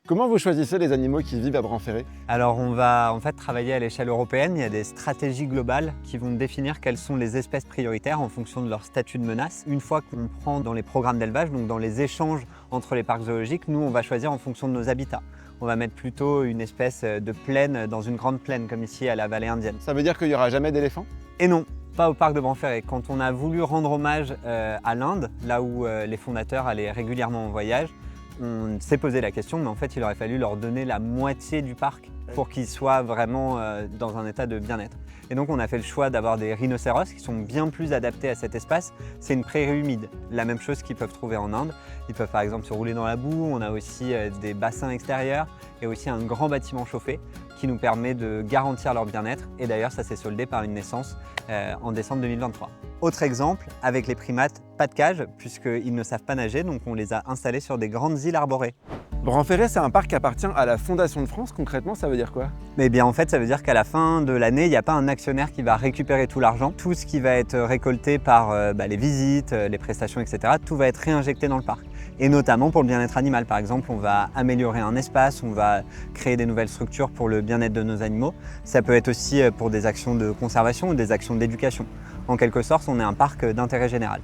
Comment vous choisissez les animaux qui vivent à Bran-Ferré? Alors on va en fait travailler à l'échelle européenne. Il y a des stratégies globales qui vont définir quelles sont les espèces prioritaires en fonction de leur statut de menace. Une fois qu'on prend dans les programmes d'élevage, donc dans les échanges entre les parcs zoologiques, nous on va choisir en fonction de nos habitats. On va mettre plutôt une espèce de plaine dans une grande plaine comme ici à la vallée indienne. Ça veut dire qu'il n'y aura jamais d'éléphants? Et non, pas au parc de Bran-Ferré. Quand on a voulu rendre hommage à l'Inde, là où les fondateurs allaient régulièrement en voyage, on s'est posé la question, mais en fait il aurait fallu leur donner la moitié du parc pour qu'ils soient vraiment dans un état de bien-être. Et donc on a fait le choix d'avoir des rhinocéros qui sont bien plus adaptés à cet espace. C'est une prairie humide, la même chose qu'ils peuvent trouver en Inde. Ils peuvent par exemple se rouler dans la boue, on a aussi des bassins extérieurs et aussi un grand bâtiment chauffé qui nous permet de garantir leur bien-être. Et d'ailleurs ça s'est soldé par une naissance en décembre 2023. Autre exemple, avec les primates, pas de cage puisqu'ils ne savent pas nager, donc on les a installés sur des grandes îles arborées. Bran-Ferré, c'est un parc qui appartient à la Fondation de France. Concrètement, ça veut dire quoi? Eh bien en fait, ça veut dire qu'à la fin de l'année, il n'y a pas un actionnaire qui va récupérer tout l'argent. Tout ce qui va être récolté par les visites, les prestations, etc., tout va être réinjecté dans le parc. Et notamment pour le bien-être animal. Par exemple, on va améliorer un espace, on va créer des nouvelles structures pour le bien-être de nos animaux. Ça peut être aussi pour des actions de conservation ou des actions d'éducation. En quelque sorte, on est un parc d'intérêt général.